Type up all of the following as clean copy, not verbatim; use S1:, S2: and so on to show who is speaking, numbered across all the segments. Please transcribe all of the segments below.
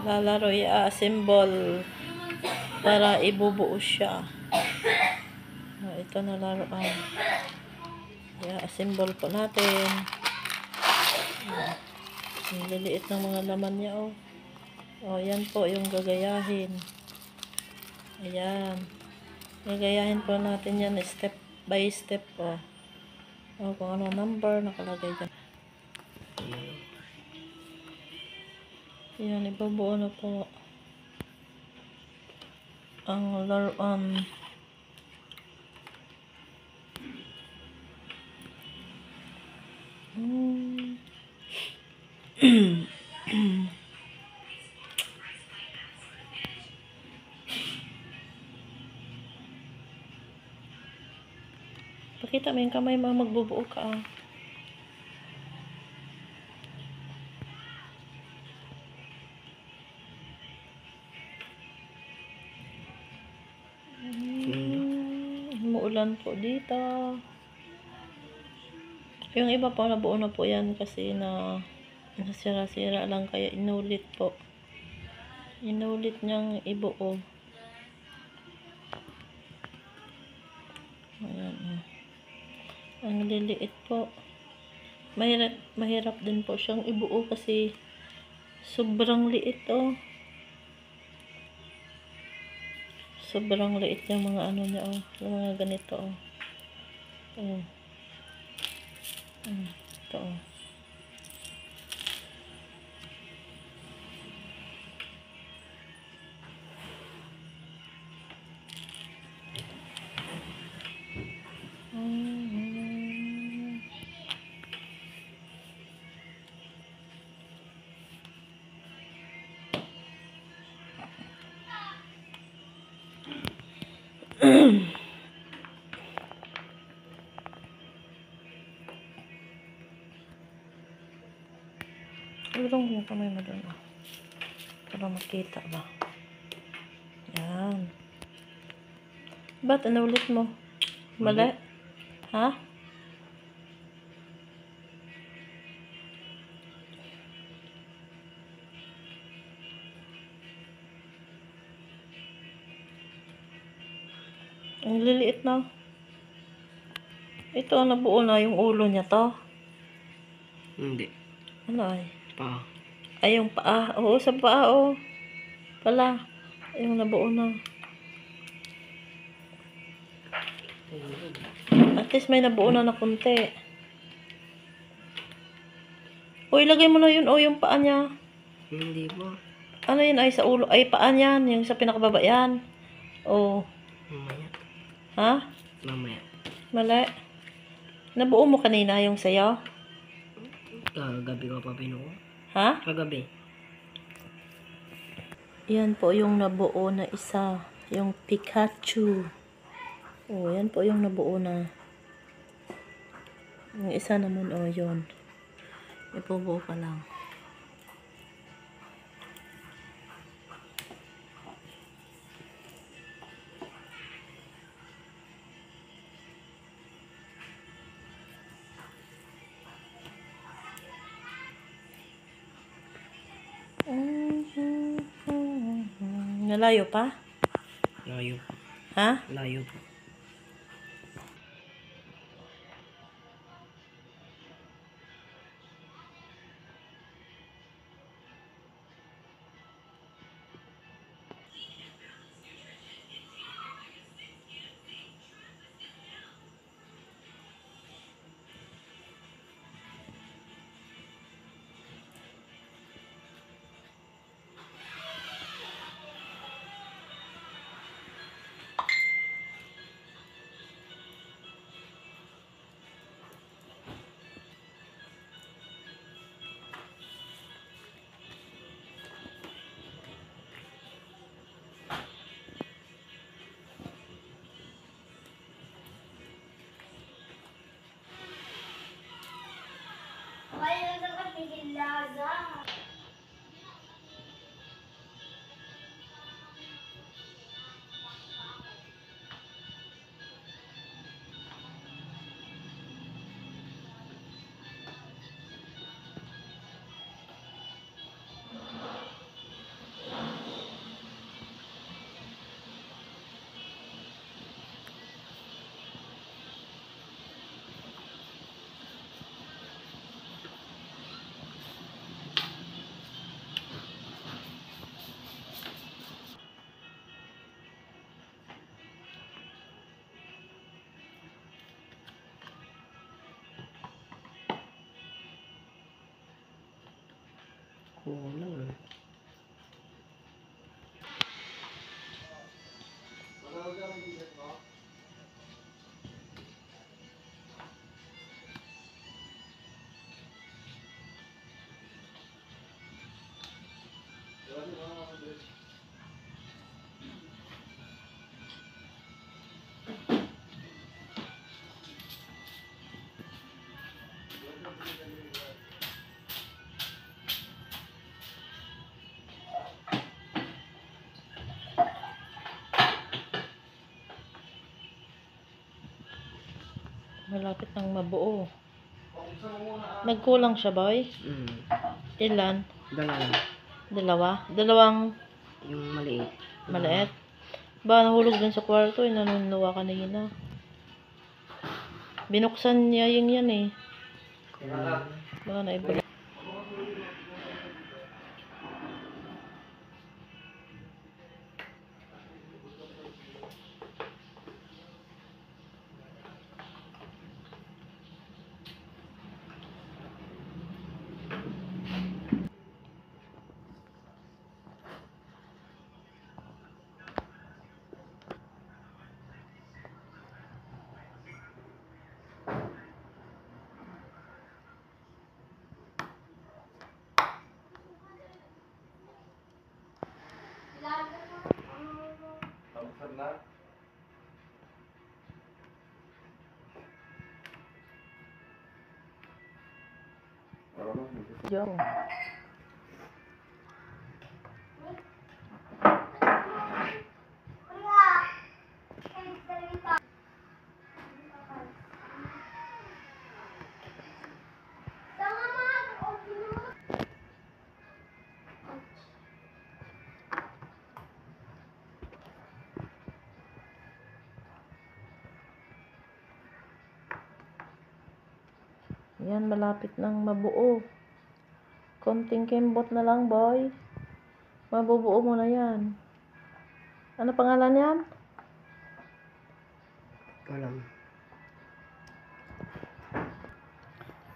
S1: Lalaro, i-assemble para ibubuo siya. Ito na laruan. I-assemble po natin. Ang liliit ng mga laman niya, oh. Oh, yan po yung gagayahin. Ayan. Gagayahin po natin yan step by step, oh. Oh, kung ano number nakalagay dyan. Yan, ibubuo na po ang laruan. Pakita mo yung kamay mo, magbubuo ka, ah. Umuulan po dito. Yung iba po nabuo na po yan kasi nasira-sira lang, kaya inulit po. Inulit niyang ibuo. Ayan, oh. Ang liliit po. Mahirap din po siyang ibuo kasi sobrang liit, oh. Sobrang liit yung mga ano niya, oh. Yung mga ganito, oh. Oh. Ito, oh. Urong yung kamay mo doon, oh. Para makita ba? Yan. Ba't ulit mo? Mali? Ha? Ang liliit na. Ito, nabuo na yung ulo niya to.
S2: Hindi.
S1: Ano ay?
S2: Paa.
S1: Ay, yung paa. Oo, sa paa, oh. Pala. Yung nabuo na. At least may nabuo na kunti. Uy, lagay mo na yun, oh, yung paa niya.
S2: Hindi po.
S1: Ano yun ay sa ulo? Ay, paa niyan. Yung sa pinakababa yan. Oh.
S2: Mamaya.
S1: Ha?
S2: Mamaya.
S1: Mali. Nabuo mo kanina yung sayo?
S2: Kagabi ko pa binuo.
S1: Ha?
S2: Kagabi.
S1: Yan po yung nabuo na isa. Yung Pikachu. Oh, yan po yung nabuo na. Yung isa naman, oh, yun. Ipubuo ka lang. Nalayo pa?
S2: Layo po.
S1: Ha?
S2: Layo po. Kulang.
S1: Malapit nang mabuo. Nagkulang siya, boy? Ilan?
S2: Dalawa.
S1: Dalawa? Dalawang
S2: Yung maliit.
S1: maliit? Ba, nahulog dun sa kwarto, nanunuwa kanina. Binuksan niya yung yan eh. Baka naibalik. Diyan. Yan, malapit nang mabuo. Konting kembot na lang, boy. Mabubuo mo na yan. Ano pangalan yan?
S2: Walang.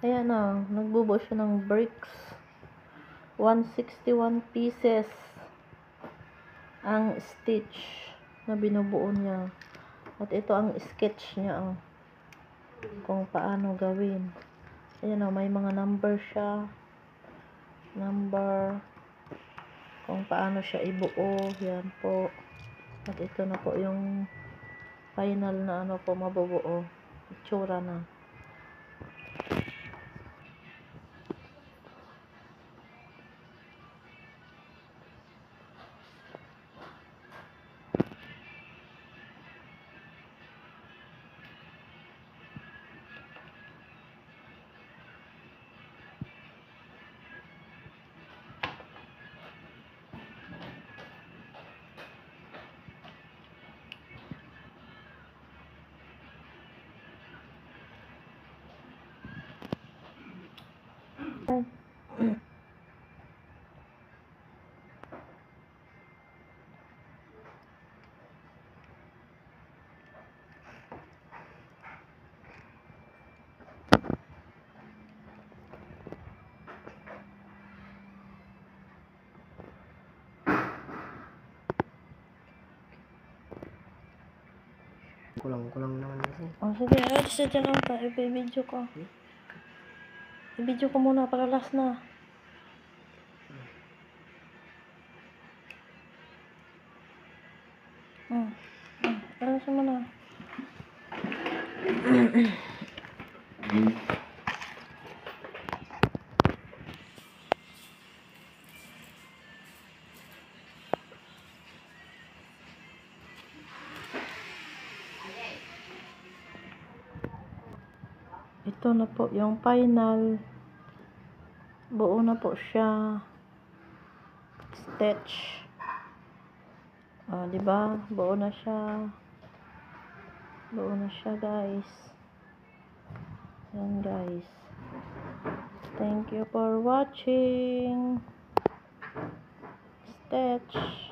S1: Ayan o, nagbubuo siya ng bricks. 161 pieces ang stitch na binubuo niya. At ito ang sketch niya kung paano gawin. Ayan o, may mga number siya. Number. Kung paano siya ibuo. Yan po. At ito na po yung final na ano po mabubuo. Itsura na.
S2: Kulang naman kasi.
S1: Sige, alis na dyan lang ta. I-video ko. I-video ko muna para last na. Alis mo na. Ito na po yung final. Buo na po siya. Stitch. Diba? Buo na siya. Buo na siya, guys. Yan, guys. Thank you for watching. Stitch.